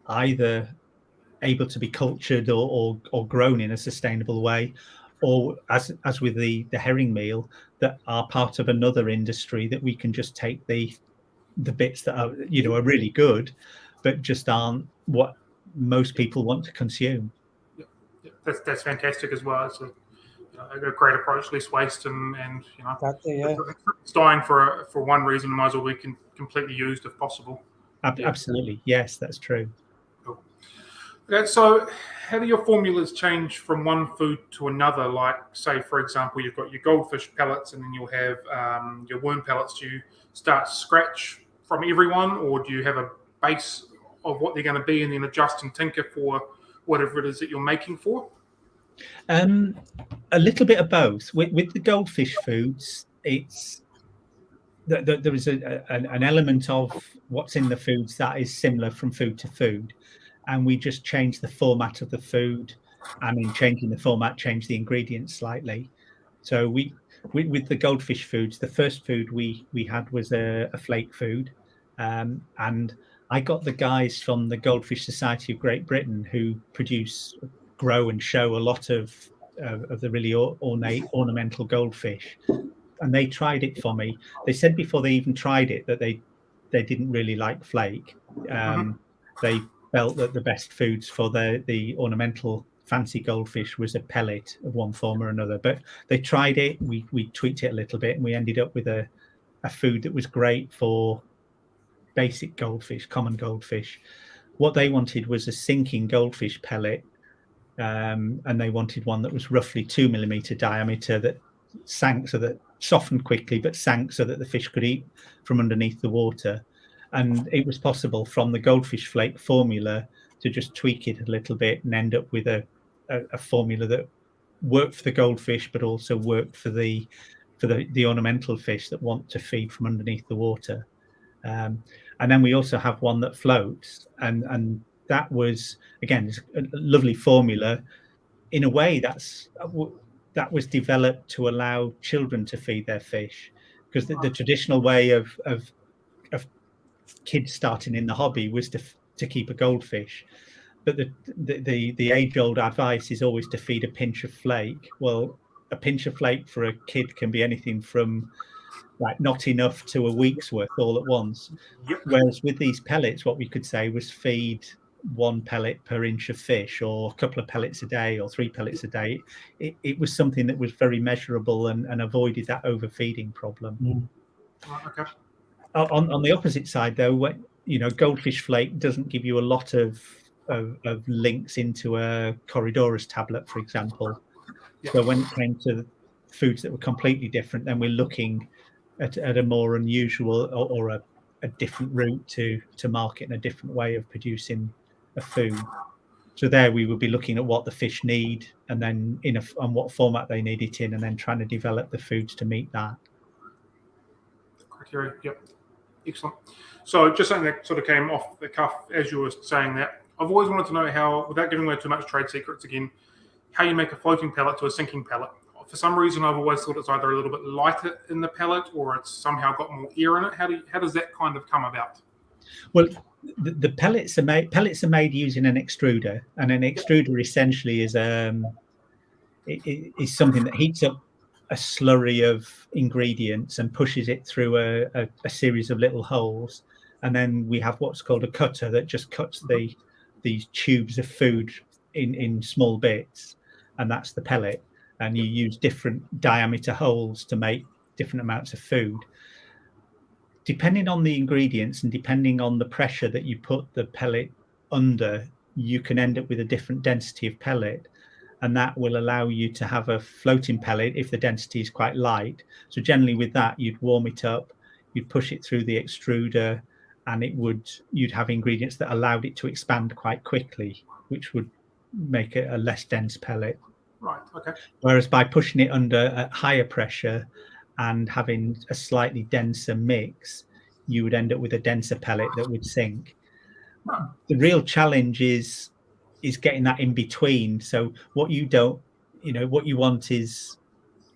either able to be cultured or grown in a sustainable way, or as with the herring meal, that are part of another industry that we can just take the bits that are are really good, but just aren't what most people want to consume. That's fantastic as well. It's a great approach, less waste, and it's dying for one reason, might as well be completely used if possible. Absolutely, yes, that's true. Cool. Okay, so how do your formulas change from one food to another? Like, say, for example, you've got your goldfish pellets, and then you'll have your worm pellets. Do you start scratch from everyone, or do you have a base of what they're going to be and then adjust and tinker for whatever it is that you're making for? A little bit of both. With the goldfish foods, it's there is an element of what's in the foods that is similar from food to food, and we just change the format of the food. I mean, changing the format, change the ingredients slightly. So with the goldfish foods, the first food we had was a flake food, and I got the guys from the Goldfish Society of Great Britain who grow and show a lot of the really ornamental goldfish, and they tried it for me. They said before they even tried it that they didn't really like flake. They felt that the best foods for the ornamental fancy goldfish was a pellet of one form or another. But they tried it. We tweaked it a little bit, and we ended up with a food that was great for basic goldfish, common goldfish. What they wanted was a sinking goldfish pellet, and they wanted one that was roughly 2 millimeter diameter, that sank, so that softened quickly but sank so that the fish could eat from underneath the water. And it was possible from the goldfish flake formula to just tweak it a little bit and end up with a formula that worked for the goldfish but also worked for the ornamental fish that want to feed from underneath the water. And then we also have one that floats, and that was, again, a lovely formula. In a way, that was developed to allow children to feed their fish, because the traditional way of kids starting in the hobby was to keep a goldfish. But the age-old advice is always to feed a pinch of flake. Well, a pinch of flake for a kid can be anything from like not enough to a week's worth all at once. Yep. Whereas with these pellets, what we could say was feed 1 pellet per inch of fish, or a couple of pellets a day, or 3 pellets a day. It was something that was very measurable and avoided that overfeeding problem. Okay. On the opposite side, though, goldfish flake doesn't give you a lot of links into a Corridorus tablet, for example. Yep. So when it came to foods that were completely different, then we're looking at a more unusual or a different route to market, and a different way of producing a food. So there we would be looking at what the fish need, and then on what format they need it in, and then trying to develop the foods to meet that. Criteria. Yep. Excellent. So just something that sort of came off the cuff as you were saying that, I've always wanted to know how, without giving away too much trade secrets again, how you make a floating pellet to a sinking pellet. For some reason, I've always thought it's either a little bit lighter in the pellet, or it's somehow got more air in it. How does that kind of come about? Well, the pellets are made using an extruder, and an extruder essentially is something that heats up a slurry of ingredients and pushes it through a series of little holes, and then we have what's called a cutter that just cuts these tubes of food in small bits, and that's the pellet. And you use different diameter holes to make different amounts of food. Depending on the ingredients and depending on the pressure that you put the pellet under, you can end up with a different density of pellet. And that will allow you to have a floating pellet if the density is quite light. So generally with that, you'd warm it up, you'd push it through the extruder, and you'd have ingredients that allowed it to expand quite quickly, which would make it a less dense pellet. Right. Okay. Whereas by pushing it under at higher pressure and having a slightly denser mix, you would end up with a denser pellet that would sink. Right. The real challenge is getting that in between. So what you want is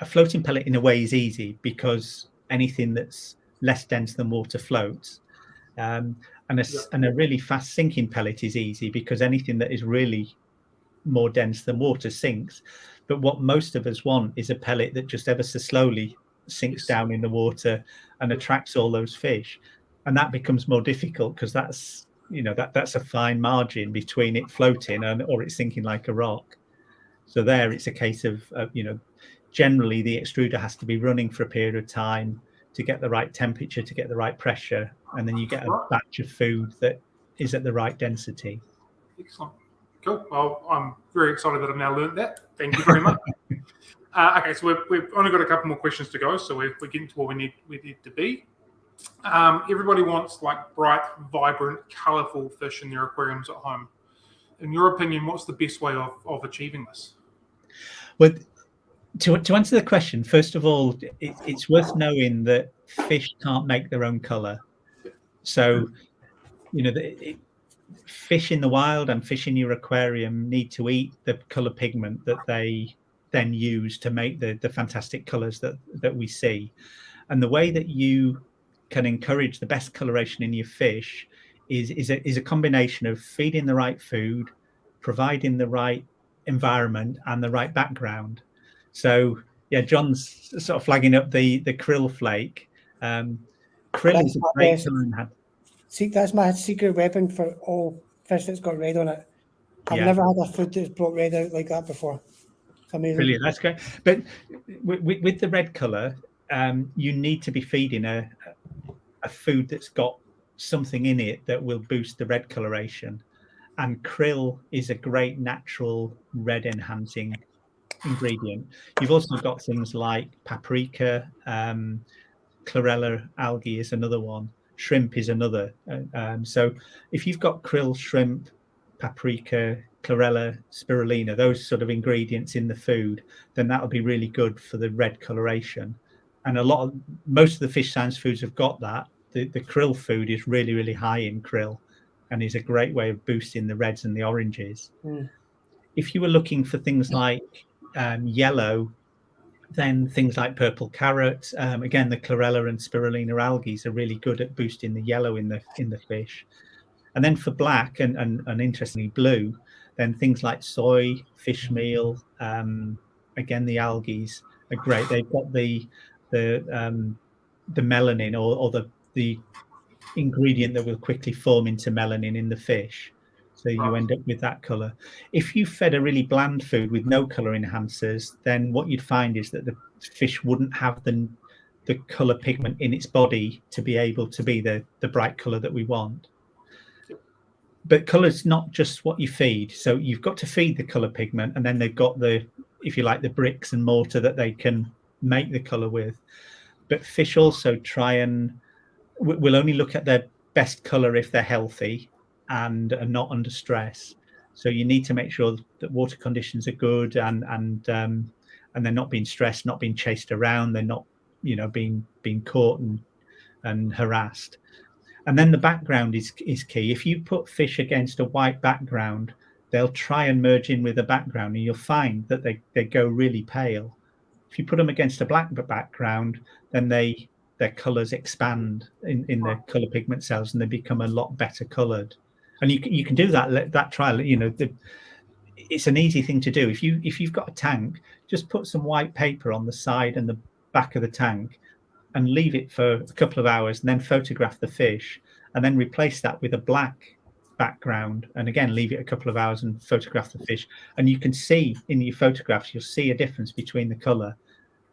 a floating pellet. In a way, is easy because anything that's less dense than water floats. And a really fast sinking pellet is easy because anything that is really more dense than water sinks. But what most of us want is a pellet that just ever so slowly sinks down in the water and attracts all those fish, and that becomes more difficult because that's a fine margin between it floating or it sinking like a rock. So there it's a case of generally the extruder has to be running for a period of time to get the right temperature, to get the right pressure, and then you get a batch of food that is at the right density. Excellent. Cool. Well, I'm very excited that I've now learned that. Thank you very much. Okay, so we've only got a couple more questions to go, so we're getting to where we need to be. Everybody wants like bright, vibrant, colourful fish in their aquariums at home. In your opinion, what's the best way of achieving this? Well, to answer the question, first of all, it's worth knowing that fish can't make their own colour. So, fish in the wild and fish in your aquarium need to eat the colour pigment that they then use to make the fantastic colours that we see. And the way that you can encourage the best coloration in your fish is a combination of feeding the right food, providing the right environment and the right background. So yeah, John's sort of flagging up the krill flake. Krill is a great colour. See, that's my secret weapon for all fish that's got red on it. I've never had a food that's brought red out like that before. It's amazing. Brilliant, that's great. But with the red colour, you need to be feeding a food that's got something in it that will boost the red coloration. And krill is a great natural red enhancing ingredient. You've also got things like paprika, chlorella algae is another one, shrimp is another. So if you've got krill, shrimp, paprika, chlorella, spirulina, those sort of ingredients in the food, then that'll be really good for the red coloration. And most of the fish science foods have got that. The krill food is really, really high in krill and is a great way of boosting the reds and the oranges. If you were looking for things like yellow, then things like purple carrot, again, the chlorella and spirulina algae are really good at boosting the yellow in the fish. And then for black and interestingly blue, then things like soy, fish meal, again, the algae are great. They've got the melanin or the ingredient that will quickly form into melanin in the fish. So you end up with that color. If you fed a really bland food with no color enhancers, then what you'd find is that the fish wouldn't have the color pigment in its body to be able to be the bright color that we want. But color's not just what you feed. So you've got to feed the color pigment, and then they've got if you like, the bricks and mortar that they can make the color with. But fish also will only look at their best color if they're healthy and are not under stress. So you need to make sure that water conditions are good and they're not being stressed, not being chased around, they're not being caught and harassed. And then the background is key. If you put fish against a white background, they'll try and merge in with the background, and you'll find that they go really pale. If you put them against a black background, then their colors expand in their color pigment cells, and they become a lot better colored. And you can do that trial. It's an easy thing to do. If you've got a tank, just put some white paper on the side and the back of the tank and leave it for a couple of hours, and then photograph the fish, and then replace that with a black background, and again leave it a couple of hours and photograph the fish. And you can see in your photographs, you'll see a difference between the color,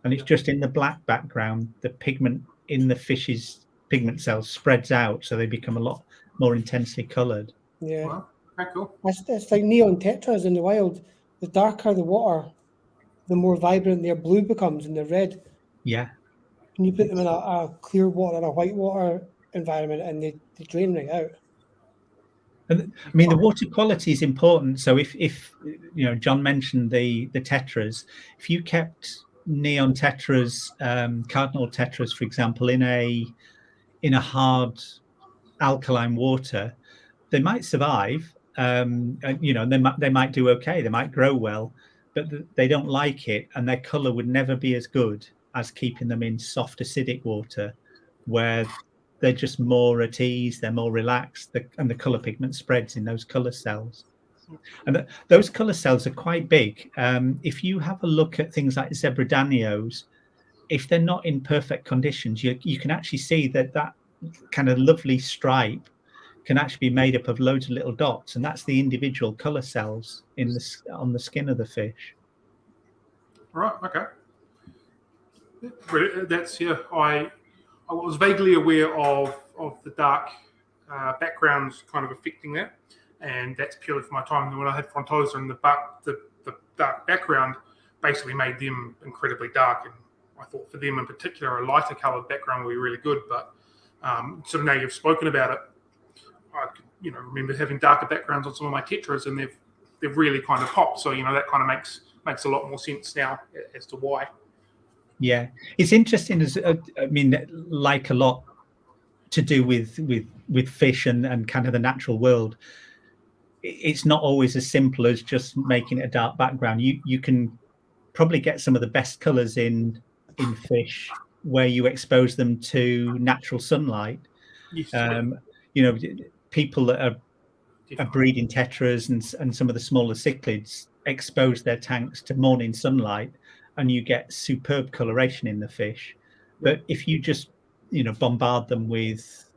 and it's just in the black background the pigment in the fish's pigment cells spreads out, so they become a lot more intensely colored. Yeah. Wow. Okay, cool. It's like neon tetras in the wild. The darker the water, the more vibrant their blue becomes and the red. Yeah. And you put them in a clear water and a white water environment, and they drain right out. And I mean, the water quality is important. So if John mentioned the tetras, if you kept neon tetras, cardinal tetras, for example, in a hard alkaline water, they might survive. They might do okay. They might grow well, but they don't like it, and their color would never be as good as keeping them in soft acidic water, where they're just more at ease, they're more relaxed, and the color pigment spreads in those color cells. And those color cells are quite big. If you have a look at things like zebradanios, if they're not in perfect conditions, you can actually see that kind of lovely stripe can actually be made up of loads of little dots, and that's the individual color cells on the skin of the fish. Right. Okay. That's I was vaguely aware of the dark backgrounds kind of affecting that, and that's purely for my time when I had Frontosa, and the dark background basically made them incredibly dark. And I thought for them in particular, a lighter coloured background would be really good. But sort of now you've spoken about it, I remember having darker backgrounds on some of my tetras, and they've really kind of popped. So that kind of makes a lot more sense now as to why. Yeah, it's interesting. Like a lot to do with fish and kind of the natural world, it's not always as simple as just making it a dark background. You can probably get some of the best colors in fish where you expose them to natural sunlight. Yes, people that are breeding tetras and some of the smaller cichlids expose their tanks to morning sunlight, and you get superb coloration in the fish. But if you just bombard them with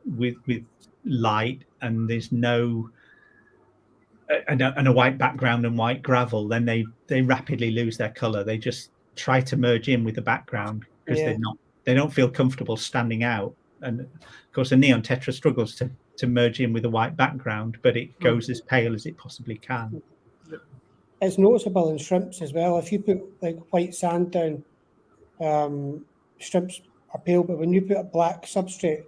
light, and there's no and a white background and white gravel, then they rapidly lose their color. They just try to merge in with the background because they don't feel comfortable standing out and of course a neon tetra struggles to merge in with a white background, but it goes as pale as it possibly can. It's noticeable in shrimps as well. If you put like white sand down, shrimps are pale, but when you put a black substrate,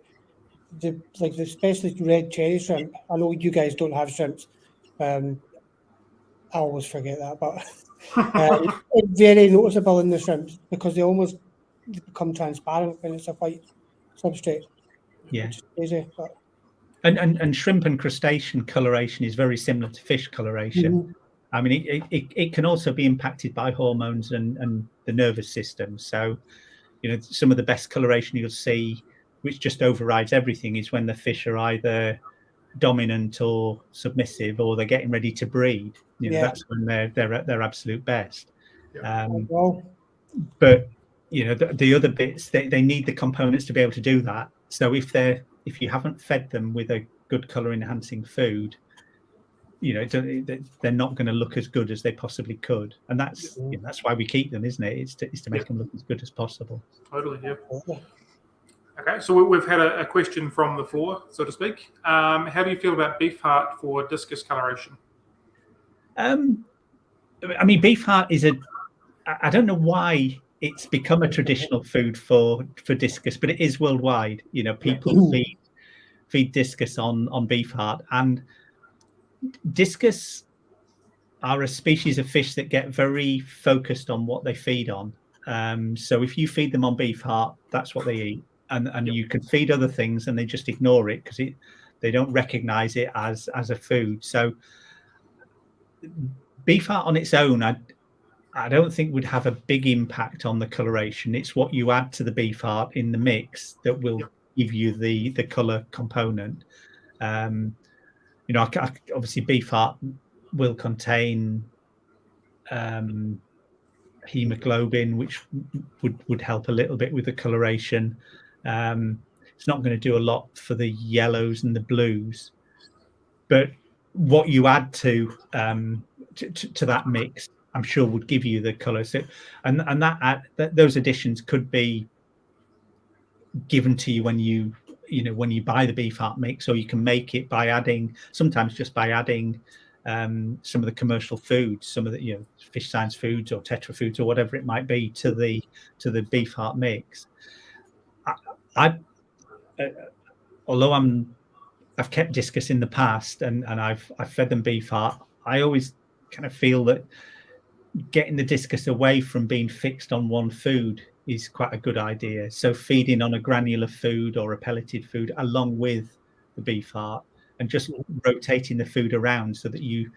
especially red cherry shrimp. I know you guys don't have shrimps. I always forget that, but it's very noticeable in the shrimps because they become transparent when it's a white substrate. Yeah. Which is crazy, but and shrimp and crustacean coloration is very similar to fish coloration. I mean, it can also be impacted by hormones and the nervous system. So, some of the best coloration you'll see, which just overrides everything, is when the fish are either dominant or submissive, or they're getting ready to breed. That's when they're at their absolute best. But the other bits, they need the components to be able to do that. So if you haven't fed them with a good color enhancing food, they're not going to look as good as they possibly could, and that's why we keep them, isn't it? It's to make them look as good as possible. Totally, yeah. Okay, so we've had a question from the floor, so to speak. How do you feel about beef heart for discus coloration? I mean, beef heart is I don't know why it's become a traditional food for discus, but it is worldwide. People feed discus on beef heart, and discus are a species of fish that get very focused on what they feed on. So if you feed them on beef heart, that's what they eat. And you can feed other things and they just ignore it because they don't recognize it as a food. So beef heart on its own, I don't think would have a big impact on the coloration. It's what you add to the beef heart in the mix that will give you the color component. Obviously beef heart will contain hemoglobin, which would help a little bit with the coloration. It's not going to do a lot for the yellows and the blues, but what you add to that mix, I'm sure would give you the color. So, and those additions could be given to you when you buy the beef heart mix, or you can make it by adding some of the commercial foods, some of the Fish Science Foods or Tetra Foods or whatever it might be to the beef heart mix. Although I've kept discus in the past and I've fed them beef heart, I always kind of feel that getting the discus away from being fixed on one food is quite a good idea. So feeding on a granular food or a pelleted food along with the beef heart, and just rotating the food around so that you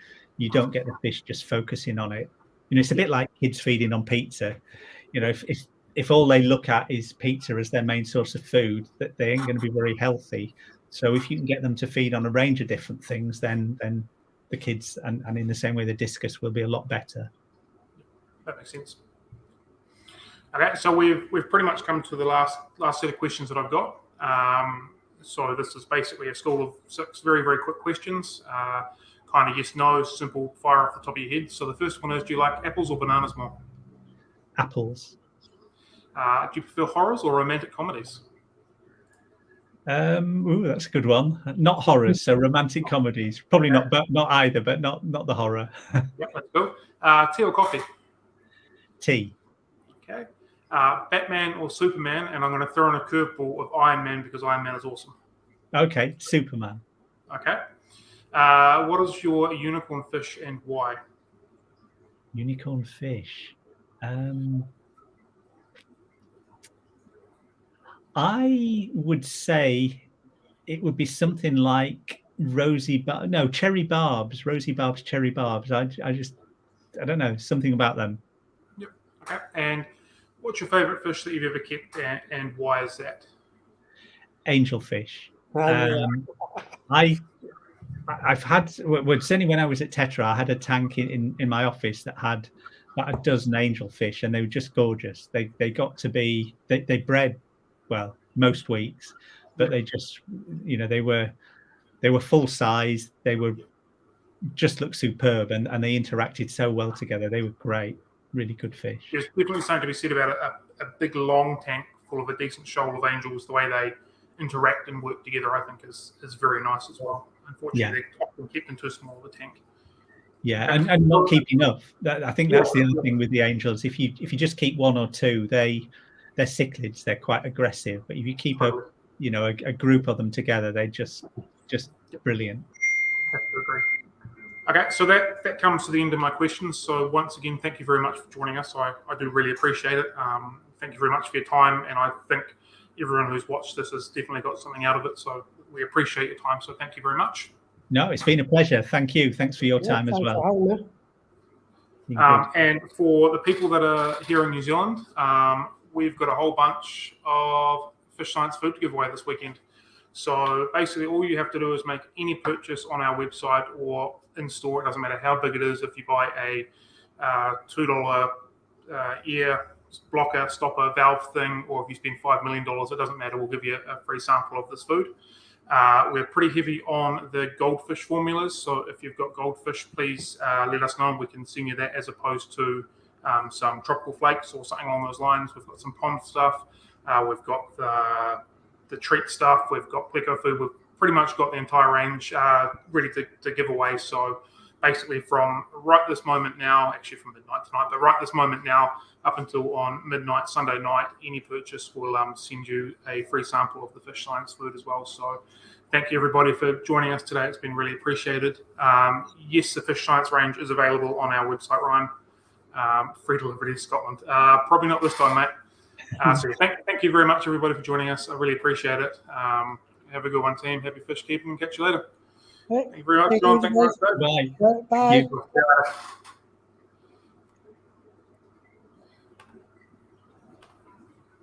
don't get the fish just focusing on it. It's a bit like kids feeding on pizza. If all they look at is pizza as their main source of food, that they ain't going to be very healthy. So if you can get them to feed on a range of different things, then the kids and in the same way the discus will be a lot better. That makes sense. Okay, so we've pretty much come to the last set of questions that I've got. So this is basically a school of 6 very, very quick questions. Kind of yes, no, simple, fire off the top of your head. So the first one is, do you like apples or bananas more? Apples. Do you prefer horrors or romantic comedies? That's a good one. Not horrors, so romantic comedies. Probably not either, but not the horror. Yep, let's go. Tea or coffee? Tea. Okay. Batman or Superman? And I'm going to throw in a curveball of Iron Man because Iron Man is awesome. Okay, Superman. Okay. What is your unicorn fish and why? Unicorn fish. I would say it would be something like cherry barbs, Rosie Barb's cherry barbs. I don't know, something about them. Yep. Okay. And what's your favorite fish that you've ever kept and why is that? Angelfish. I've had, certainly when I was at Tetra, I had a tank in my office that had about a dozen angelfish, and they were just gorgeous. They got to be, they bred well most weeks, but they just, they were full size. They were just looked superb, and they interacted so well together. They were great, really good fish. There's definitely something to be said about a big long tank full of a decent shoal of angels, the way they interact and work together, I think is very nice as well. Unfortunately, they're often kept in too small of a tank. Yeah, and not keep enough. I think that's the other thing with the angels. If you just keep one or two, they're cichlids. They're quite aggressive. But if you keep a group of them together, they're just brilliant. Have to agree. Okay, so that comes to the end of my questions. So once again, thank you very much for joining us. I do really appreciate it. Thank you very much for your time, and I think everyone who's watched this has definitely got something out of it. So we appreciate your time. So thank you very much. No, it's been a pleasure. Thank you. Thanks for your time as well. And for the people that are here in New Zealand, we've got a whole bunch of Fish Science food to give away this weekend. So basically all you have to do is make any purchase on our website or in store. It doesn't matter how big it is. If you buy a $2 air blocker, stopper, valve thing, or if you spend $5 million, it doesn't matter. We'll give you a free sample of this food. We're pretty heavy on the goldfish formulas. So if you've got goldfish, please let us know. We can send you that as opposed to some tropical flakes or something along those lines. We've got some pond stuff. We've got the treat stuff. We've got pleco food. We've pretty much got the entire range ready to give away. So basically from right this moment now, actually from midnight tonight, but right this moment now up until on midnight Sunday night, any purchase will send you a free sample of the Fish Science food as well. So thank you everybody for joining us today. It's been really appreciated. Yes, the Fish Science range is available on our website, Ryan. Free delivery to Scotland. Probably not this time, mate. So thank you very much everybody for joining us. I really appreciate it. Have a good one, team. Happy fish keeping and catch you later. Thank you very much, John. Thank you very much. Bye. Bye.